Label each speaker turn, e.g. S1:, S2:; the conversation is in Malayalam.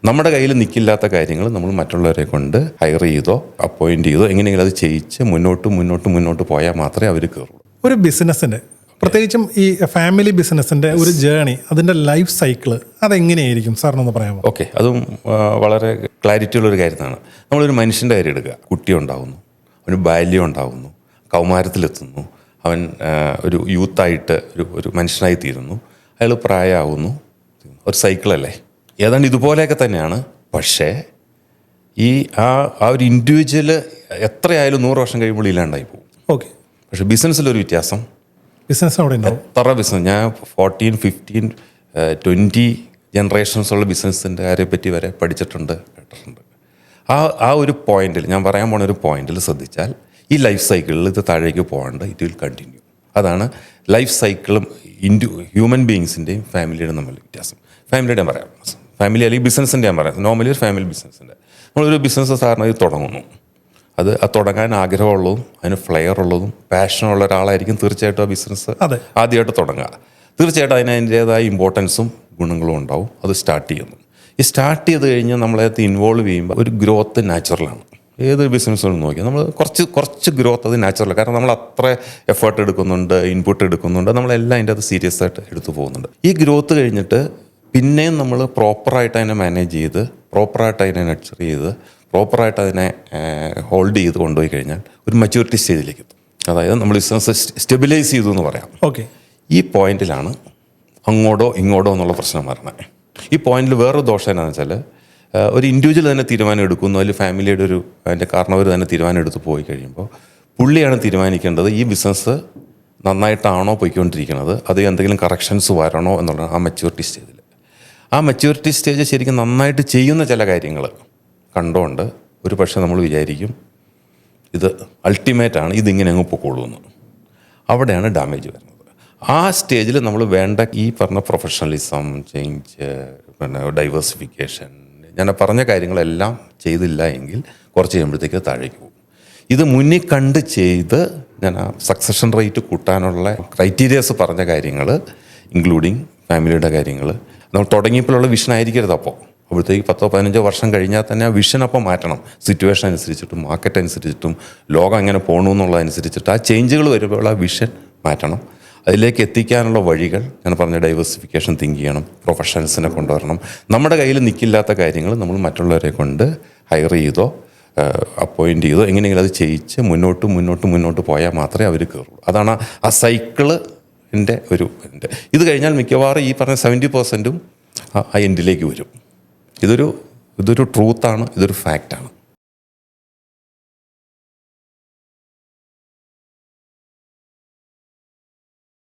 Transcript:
S1: നമ്മുടെ കയ്യിൽ നിൽക്കില്ലാത്ത കാര്യങ്ങൾ നമ്മൾ മറ്റുള്ളവരെ കൊണ്ട് ഹയർ ചെയ്തോ അപ്പോയിൻറ്റ് ചെയ്തോ എങ്ങനെയെങ്കിലും അത് ചെയ്യിച്ച് മുന്നോട്ട് പോയാൽ മാത്രമേ അവർ കയറുള്ളൂ.
S2: ഒരു ബിസിനസ്സിൻ്റെ, പ്രത്യേകിച്ചും ഈ ഫാമിലി ബിസിനസ്സിൻ്റെ ഒരു ജേണി, അതിൻ്റെ ലൈഫ് സൈക്കിള് അതെങ്ങനെയായിരിക്കും സാറിനൊന്ന് പറയാമോ?
S1: ഓക്കെ, അതും വളരെ ക്ലാരിറ്റി ഉള്ളൊരു കാര്യമാണ്. നമ്മളൊരു മനുഷ്യൻ്റെ കാര്യം എടുക്കുക. കുട്ടി ഉണ്ടാകുന്നു, അവന് ബാല്യം ഉണ്ടാകുന്നു, കൗമാരത്തിലെത്തുന്നു, അവൻ ഒരു യൂത്തായിട്ട് ഒരു മനുഷ്യനായി തീരുന്നു, അയാൾ പ്രായമാകുന്നു, ഒരു സൈക്കിളല്ലേ. ഏതാണ്ട് ഇതുപോലെയൊക്കെ തന്നെയാണ്. പക്ഷേ ആ ഒരു ഇൻഡിവിജ്വൽ എത്രയായാലും 100 വർഷം കഴിയുമ്പോൾ ഇല്ലാണ്ടായി പോകും.
S2: ഓക്കെ.
S1: പക്ഷേ ബിസിനസ്സിലൊരു വ്യത്യാസം.
S2: ബിസിനസ് അവിടെ ഉണ്ടാവും.
S1: എത്ര ബിസിനസ്, ഞാൻ 14, 15, 20 ജനറേഷൻസ് ഉള്ള ബിസിനസ്സിൻ്റെ കാര്യത്തെപ്പറ്റി വരെ പഠിച്ചിട്ടുണ്ട്, കേട്ടിട്ടുണ്ട്. ആ ഒരു പോയിന്റിൽ, ഞാൻ പറയാൻ പോണ ഒരു പോയിന്റിൽ ശ്രദ്ധിച്ചാൽ ഈ ലൈഫ് സൈക്കിളിൽ ഇത് താഴേക്ക് പോകാണ്ട് ഇറ്റ് വിൽ കണ്ടിന്യൂ. അതാണ് ലൈഫ് സൈക്കിളും ഹ്യൂമൻ ബീയിങ്സിൻ്റെയും ഫാമിലിയുടെയും തമ്മിൽ വ്യത്യാസം. ഫാമിലിയുടെ പറയാം, ഫാമിലി അല്ലെങ്കിൽ ബിസിനസ്സിൻ്റെ ഞാൻ പറയാം. നോർമലി ഒരു ഫാമിലി ബിസിനസ്സിൻ്റെ, നമ്മളൊരു ബിസിനസ് സാറിന് ഇത് തുടങ്ങുന്നു, അത് തുടങ്ങാൻ ആഗ്രഹമുള്ളതും അതിന് ഫ്ലെയർ ഉള്ളതും പാഷനുള്ള ഒരാളായിരിക്കും തീർച്ചയായിട്ടും ആ ബിസിനസ് ആദ്യമായിട്ട് തുടങ്ങുക. തീർച്ചയായിട്ടും അതിൻ്റേതായ ഇമ്പോർട്ടൻസും ഗുണങ്ങളും ഉണ്ടാവും. അത് സ്റ്റാർട്ട് ചെയ്യുന്നു. ഈ സ്റ്റാർട്ട് ചെയ്ത് കഴിഞ്ഞ് നമ്മളത് ഇൻവോൾവ് ചെയ്യുമ്പോൾ ഒരു ഗ്രോത്ത് നാച്ചുറലാണ്. ഏതൊരു ബിസിനസ്സുകളും നോക്കിയാൽ നമ്മൾ കുറച്ച് ഗ്രോത്ത് അത് നാച്ചുറലാണ്. കാരണം നമ്മൾ അത്ര എഫേർട്ട് എടുക്കുന്നുണ്ട്, ഇൻപുട്ട് എടുക്കുന്നുണ്ട്, നമ്മളെല്ലാം അതിൻ്റെ അത് സീരിയസ് ആയിട്ട് എടുത്തു പോകുന്നുണ്ട്. ഈ ഗ്രോത്ത് കഴിഞ്ഞിട്ട് പിന്നെയും നമ്മൾ പ്രോപ്പറായിട്ട് അതിനെ മാനേജ് ചെയ്ത്, പ്രോപ്പറായിട്ട് അതിനെ നർച്ചർ ചെയ്ത്, പ്രോപ്പറായിട്ട് അതിനെ ഹോൾഡ് ചെയ്ത് കൊണ്ടുപോയി കഴിഞ്ഞാൽ ഒരു മെച്യൂരിറ്റി സ്റ്റേജിലേക്ക് എത്തും. അതായത് നമ്മൾ ബിസിനസ് സ്റ്റെബിലൈസ് ചെയ്തു എന്ന് പറയാം.
S2: ഓക്കെ. ഈ
S1: പോയിന്റിലാണ് അങ്ങോട്ടോ ഇങ്ങോട്ടോ എന്നുള്ള പ്രശ്നം വരണേ. ഈ പോയിന്റിൽ വേറൊരു ദോഷം എന്നാന്ന് വെച്ചാൽ, ഒരു ഇൻഡിവിജ്വൽ തന്നെ തീരുമാനം എടുക്കുന്നു, അതിൽ ഫാമിലിയുടെ അതിൻ്റെ കാരണവർ തന്നെ തീരുമാനം എടുത്ത് പോയി കഴിയുമ്പോൾ പുള്ളിയാണ് തീരുമാനിക്കേണ്ടത് ഈ ബിസിനസ് നന്നായിട്ടാണോ പോയിക്കൊണ്ടിരിക്കുന്നത്, അത് എന്തെങ്കിലും കറക്ഷൻസ് വരണോ എന്നുള്ള ആ മെച്യൂരിറ്റി സ്റ്റേജിൽ. ആ മെച്യൂരിറ്റി സ്റ്റേജ് ശരിക്കും നന്നായിട്ട് ചെയ്യുന്ന ചില കാര്യങ്ങൾ കണ്ടുകൊണ്ട് ഒരു പക്ഷേ നമ്മൾ വിചാരിക്കും ഇത് അൾട്ടിമേറ്റാണ്, ഇതിങ്ങനെ അങ്ങ് പൊക്കോളൂ എന്ന്. അവിടെയാണ് ഡാമേജ് വരുന്നത്. ആ സ്റ്റേജിൽ നമ്മൾ വേണ്ട ഈ പറഞ്ഞ പ്രൊഫഷണലിസം, ചേഞ്ച്, പിന്നെ ഡൈവേഴ്സിഫിക്കേഷൻ, ഞാൻ പറഞ്ഞ കാര്യങ്ങളെല്ലാം ചെയ്തില്ല എങ്കിൽ കുറച്ച് കഴിയുമ്പോഴത്തേക്ക് താഴേക്ക് പോകും. ഇത് മുന്നിൽ കണ്ട് ചെയ്ത് ഞാൻ ആ സക്സഷൻ റേറ്റ് കൂട്ടാനുള്ള ക്രൈറ്റീരിയാസ് പറഞ്ഞ കാര്യങ്ങൾ, ഇൻക്ലൂഡിങ് ഫാമിലിയുടെ കാര്യങ്ങൾ, നമ്മൾ തുടങ്ങിയപ്പോഴുള്ള വിഷൻ ആയിരിക്കരുത്. അപ്പോഴത്തേക്ക് 10-15 വർഷം കഴിഞ്ഞാൽ തന്നെ ആ വിഷൻ അപ്പം മാറ്റണം. സിറ്റുവേഷൻ അനുസരിച്ചിട്ടും മാർക്കറ്റ് അനുസരിച്ചിട്ടും ലോകം എങ്ങനെ പോകണമെന്നുള്ളതനുസരിച്ചിട്ട് ആ ചേഞ്ചുകൾ വരുമ്പോൾ ആ വിഷൻ മാറ്റണം. അതിലേക്ക് എത്തിക്കാനുള്ള വഴികൾ ഞാൻ പറഞ്ഞ ഡൈവേഴ്സിഫിക്കേഷൻ തിങ്ക് ചെയ്യണം, പ്രൊഫഷണൽസിനെ കൊണ്ടുവരണം. നമ്മുടെ കയ്യിൽ നിൽക്കില്ലാത്ത കാര്യങ്ങൾ നമ്മൾ മറ്റുള്ളവരെ കൊണ്ട് ഹയർ ചെയ്തോ അപ്പോയിൻറ്റ് ചെയ്തോ എങ്ങനെയെങ്കിലും അത് ചെയ്യിച്ച് മുന്നോട്ട് പോയാൽ മാത്രമേ അവർ കയറുള്ളൂ. അതാണ് ആ സൈക്കിളിൻ്റെ ഇത് കഴിഞ്ഞാൽ മിക്കവാറും ഈ പറഞ്ഞ 70% ആ എൻഡിലേക്ക് വരും. ഇതൊരു ട്രൂത്താണ്, ഇതൊരു ഫാക്റ്റാണ്.